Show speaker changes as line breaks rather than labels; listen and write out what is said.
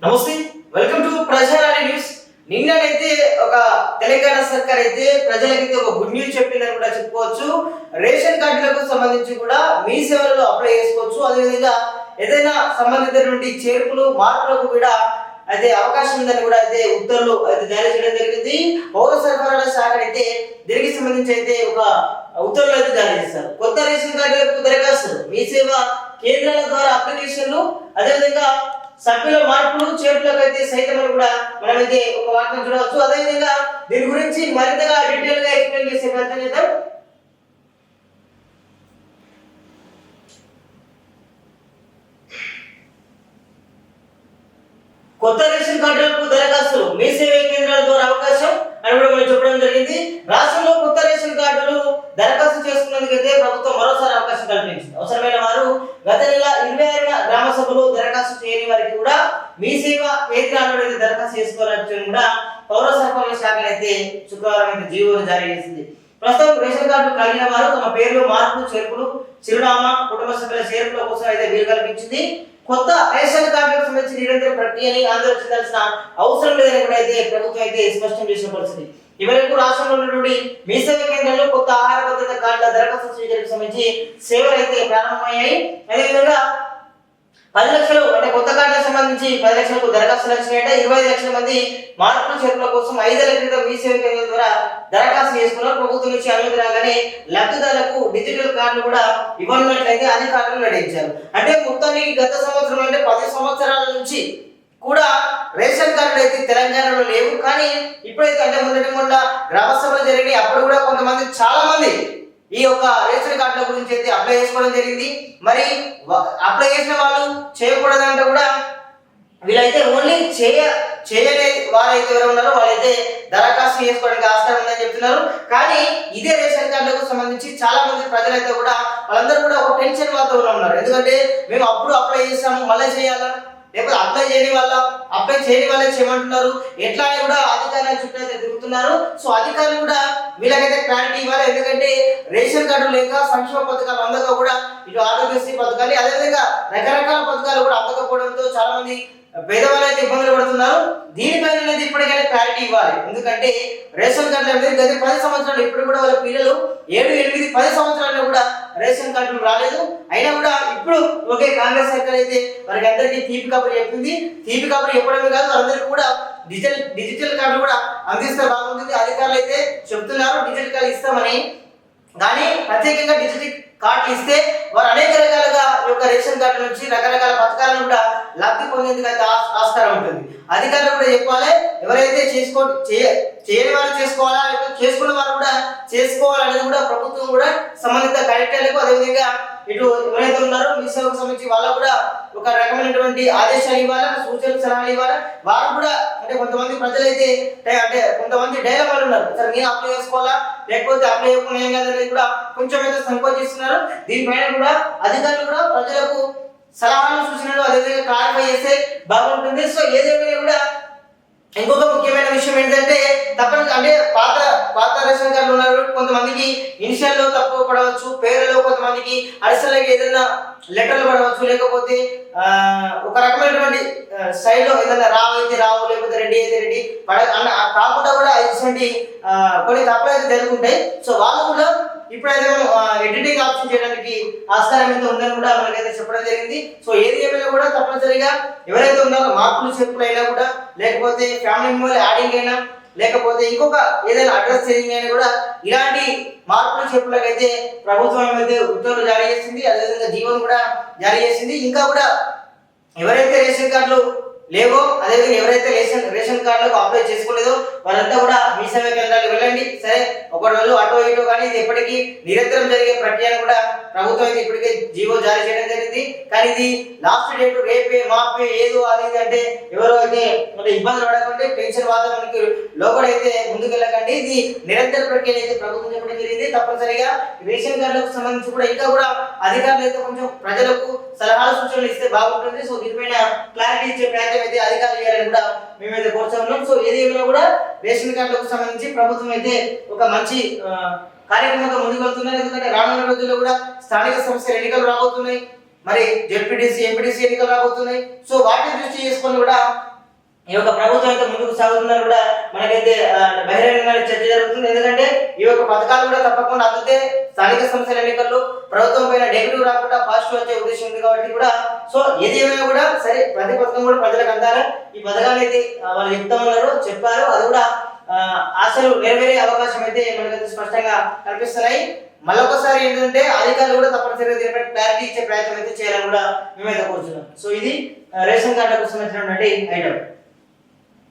నమస్తే, welcome to ప్రజారాణి news. నిన్ననైతే ఒక తెలంగాణ సర్కార్ అయితే ప్రజలకైతే ఒక గుడ్ న్యూస్ చెప్పిందని కూడా చెప్పుకోవచ్చు. రేషన్ కార్డులకు సంబంధించి కూడా మీ సేవలలో అప్లై చేసుకోవచ్చు. అదేవిధంగా ఏదైనా సంబంధించినటువంటి చేర్పులు మార్పులకు కూడా అయితే అవకాశం ఉందని కూడా అయితే ఉత్తర్వులు అయితే జారీ చేయడం జరిగింది. పౌర సరఫరాల శాఖ అయితే దీనికి సంబంధించి అయితే ఒక ఉత్తర్వులు అయితే జారీ చేస్తారు. కొత్త రేషన్ కార్డులకు దరఖాస్తులు, మీ సేవ కేంద్రాల ద్వారా అప్లికేషన్లు, అదేవిధంగా సభ్యుల మార్పులు చేర్పులకు అయితే సైతం కూడా మనమైతే ఒక వార్తను చూడవచ్చు. అదేవిధంగా దీని గురించి మరింతగా డీటెయిల్ గా ఎక్స్ప్లెయిన్ చేసే ప్రయత్నం చేద్దాం. కొత్త రేషన్ కార్డులకు దరఖాస్తులు, మీ సేవా కేంద్రాల ద్వారా అవకాశం అని కూడా మనం చెప్పడం జరిగింది. రాష్ట్రంలో కొత్త రేషన్ కార్డులు దరఖాస్తు చేసుకున్నందుకైతే ప్రభుత్వం మరోసారి అవకాశం కల్పించింది. అవసరమైన వారు గత నెల 26న గ్రామ సభలో దరఖాస్తు చేయని వారికి కూడా మీ సేవా కేంద్రాలలో అయితే దరఖాస్తు చేసుకోవాలని కూడా పౌర సరఫరాల శాఖ అయితే శుక్రవారం అయితే జీవోను జారీ చేసింది. ప్రస్తుతం రేషన్ కార్డు కలిగిన వారు తమ పేర్లు మార్పులు, చేర్పులు, చిరునామా, కుటుంబ సభ్యుల చేర్పుల కోసం అయితే వీలు కల్పించింది. కొత్త రేషన్ కార్డులకు సంబంధించి నిరంతర ప్రక్రియని ఆందోళన చెందాల్సిన అవసరం లేదని కూడా అయితే ప్రభుత్వం అయితే స్పష్టం చేసిన పరిస్థితి. ఇవరకు రాష్ట్రంలో ఉన్నటువంటి మీ సేవా కేంద్రాల్లో కొత్త ఆహార భద్రత కార్డుల దరఖాస్తు స్వీకరణకు సంబంధించి సేవలు అయితే ప్రారంభమయ్యాయి. అదేవిధంగా 10 లక్షలు అంటే కొత్త కార్డులకు సంబంధించి 10 లక్షలకు దరఖాస్తులు వచ్చినాయంటే 25 లక్షల మంది మార్పుల చేర్పుల కోసం 5 ఏళ్ల క్రితం మీ సేవా కేంద్రాల ద్వారా దరఖాస్తు చేసుకున్నారు. ప్రభుత్వం నుంచి అనుమతి రాగానే లబ్ధిదారులకు డిజిటల్ కార్డులు కూడా ఇవ్వనున్నట్లయితే అధికారులు నిర్ణయించారు. అంటే మొత్తానికి గత సంవత్సరం అంటే 10 సంవత్సరాల నుంచి కూడా రేషన్ కార్డులు అయితే తెలంగాణలో లేవు. కానీ ఇప్పుడైతే అంటే మొన్న గ్రామ సభలు జరిగినాయి. అప్పుడు కూడా కొంతమంది చాలా మంది ఈ యొక్క రేషన్ కార్డుల గురించి అయితే అప్లై చేసుకోవడం జరిగింది. మరి అప్లై చేసిన వాళ్ళు చేయకూడదంటే కూడా వీళ్ళైతే ఓన్లీ చేయని వారైతే ఎవరు ఉన్నారో వాళ్ళైతే దరఖాస్తు చేసుకోవడానికి ఆస్కారం ఉందని చెప్తున్నారు. కానీ ఇదే రేషన్ కార్డులకు సంబంధించి చాలా మంది ప్రజలైతే కూడా వాళ్ళందరూ కూడా ఒక టెన్షన్ వాతావరణంలో ఉన్నారు. ఎందుకంటే మేము అప్పుడు అప్లై చేసాము, మళ్ళీ చేయాలా, లేకపోతే అప్లై చేయని వాళ్ళే చేయమంటున్నారు. ఎట్లా అని కూడా అధికారుల చుట్టూ అయితే తిరుగుతున్నారు. సో అధికారులు కూడా వీళ్ళకైతే క్లారిటీ ఇవ్వాలి. ఎందుకంటే రేషన్ కార్డు లేక సంక్షేమ పథకాలు అందక కూడా ఇటు ఆరోగ్యశ్రీ పథకాలు, అదేవిధంగా రకరకాల పథకాలు కూడా అందకపోవడంతో చాలా మంది పేదవాళ్ళు అయితే ఇబ్బందులు పడుతున్నారు. దీనిపైన అనేది ఇప్పటికైనా క్లారిటీ ఇవ్వాలి. ఎందుకంటే రేషన్ కార్డులు అనేది గత 10 సంవత్సరాలు ఇప్పుడు కూడా వాళ్ళ పిల్లలు 7, 8, 10 సంవత్సరాల్లో కూడా రేషన్ కార్డులు రాలేదు. అయినా కూడా ఇప్పుడు ఒకే కాంగ్రెస్ సర్కార్ అయితే వారికి అందరికీ తీపి కబురు చెప్పింది. తీపి కబురు చెప్పడమే కాదు, అందరికీ కూడా డిజిటల్ కార్డు కూడా అందిస్తే బాగుంటుంది. అధికారులు అయితే చెప్తున్నారు డిజిటల్ కార్డు ఇస్తామని. కానీ ప్రత్యేకంగా డిజిటల్ కార్డు ఇస్తే వారు అనేక రకాలుగా యొక్క రేషన్ కార్డు నుంచి రకరకాల పథకాలను కూడా లబ్ధి పొందేందుకు అయితే ఆస్కారం ఉంటుంది. అధికారులు కూడా చెప్పాలి, ఎవరైతే చేయని వారు చేసుకోవాలా, చేసుకున్న వారు కూడా చేసుకోవాలనేది కూడా ప్రభుత్వం కూడా సంబంధిత కలెక్టర్లకు, అదేవిధంగా ఇటు ఎవరైతే ఉన్నారో మీ సేవకు సంబంధించి వాళ్ళకు కూడా ఒక రకమైనటువంటి ఆదేశాలు ఇవ్వాలా, సూచనలు సలహాలు ఇవ్వాలా. వారు కూడా అంటే కొంతమంది ప్రజలైతే అంటే కొంతమంది డైలమాలు ఉన్నారు, సార్ నేను అప్లై చేసుకోవాలా లేకపోతే అప్లై చేయకుండా ఏం కాదనేది కూడా కొంచెం అయితే సంకోచిస్తున్నారు. దీనిపైన కూడా అధికారులు కూడా ప్రజలకు సలహాలు, సూచనలు అదేవిధంగా క్లారిఫై చేస్తే బాగుంటుంది. సో ఏదేమైనా కూడా ఇంకొక ముఖ్యమైన విషయం ఏంటంటే తప్పని అంటే పాత రేషన్ కార్డులు ఉన్నారు కొంతమందికి ఇనిషియల్లో తప్పు పడవచ్చు, పేర్లలో కొంతమందికి అడిషనల్గా ఏదైనా లెటర్లు పడవచ్చు, లేకపోతే ఒక రకమైనటువంటి స్టైల్లో ఏదైనా రావు అయితే రావు, లేకపోతే రెడ్డి అయితే రెడ్డి కాకుండా కూడా ఇటువంటి కొన్ని తప్పులు అయితే జరుగుతుంటాయి. సో వాళ్ళు కూడా ఇప్పుడైతే ఎడిటింగ్ ఆప్షన్ చేయడానికి ఆస్కారం అయితే ఉందని కూడా మనకైతే చెప్పడం జరిగింది. సో ఏది ఏమైనా కూడా తప్పనిసరిగా ఎవరైతే ఉన్నారో మార్పులు చేర్పులు అయినా కూడా, లేకపోతే ఫ్యామిలీ మెంబర్ యాడింగ్ అయినా, లేకపోతే ఇంకొక ఏదైనా అడ్రస్ చేంజింగ్ అయినా కూడా ఇలాంటి మార్పులు చేర్పులకైతే ప్రభుత్వం అయితే ఉత్తర్వులు జారీ చేసింది. అదేవిధంగా జీవోను కూడా జారీ చేసింది. ఇంకా కూడా ఎవరైతే రేషన్ కార్డులు లేవో, అదేవిధంగా ఎవరైతే రేషన్ కార్డులకు అప్లై చేసుకోలేదో వాళ్ళంతా కూడా మీ సేవా కేంద్రాలకు వెళ్ళండి. సరే ఒకటి రోజు అటో ఇటో కానీ ఇది ఎప్పటికీ నిరంతరం జరిగే ప్రక్రియను కూడా ప్రభుత్వం అయితే ఇప్పటికే జీవో జారీ చేయడం జరిగింది. కానీ ఇది లాస్ట్ డేట్ రేపే మాపే ఏదో అది అంటే ఎవరో అయితే ఇబ్బందులు పడకండి, పెన్షన్ వాతావరణానికి లోపడైతే ముందుకెళ్ళకండి. ఇది నిరంతర ప్రక్రియ అయితే ప్రభుత్వం చెప్పడం జరిగింది. తప్పనిసరిగా రేషన్ కార్డులకు సంబంధించి కూడా ఇంకా కూడా అధికారులు అయితే కొంచెం ప్రజలకు సలహాలు, సూచనలు ఇస్తే బాగుంటుంది. సో దీనిపైన క్లారిటీ ఇచ్చే ప్రయత్నం అయితే అధికారులు చేయాలని కూడా మేమైతే కోరుతున్నాం. సో ఏదేమైనా కూడా రేషన్ కార్డులకు సంబంధించి ప్రభుత్వం అయితే ఒక మంచి కార్యక్రమంగా ముందుకు వెళ్తున్నారు. ఎందుకంటే రానున్న రోజుల్లో కూడా స్థానిక సంస్థల ఎన్నికలు రాబోతున్నాయి. మరి జెడ్పీటీసీ ఎంపీటీసీ ఎన్నికలు రాబోతున్నాయి. సో వాటిని దృష్టి చేసుకొని కూడా ఈ యొక్క ప్రభుత్వం అయితే ముందుకు సాగుతున్నారు కూడా మనకైతే బహిరంగంగా చర్చ జరుగుతుంది. ఎందుకంటే ఈ యొక్క పథకాలు కూడా తప్పకుండా అందితే స్థానిక సంస్థల ఎన్నికల్లో ప్రభుత్వం పైన నెగిటివ్ రాకుండా పాజిటివ్ వచ్చే ఉద్దేశం ఉంది కాబట్టి కూడా సో ఏది ఏమైనా కూడా సరే ప్రతి పథకం కూడా ప్రజలకు అందాలి. ఈ పథకాలు అయితే వాళ్ళు చెప్తామన్నారు, చెప్పారు, అది కూడా ఆశలు నెరవేరే అవకాశం అయితే మనకైతే స్పష్టంగా కనిపిస్తున్నాయి. మళ్ళొకసారి ఏంటంటే అధికారులు కూడా తప్పనిసరిగా దీనిపై క్లారిటీ ఇచ్చే ప్రయత్నం అయితే చేయాలని కూడా మేమైతే కోరుతున్నాం. సో ఇది రేషన్ కార్డులకు సంబంధించినటువంటి ఐటమ్.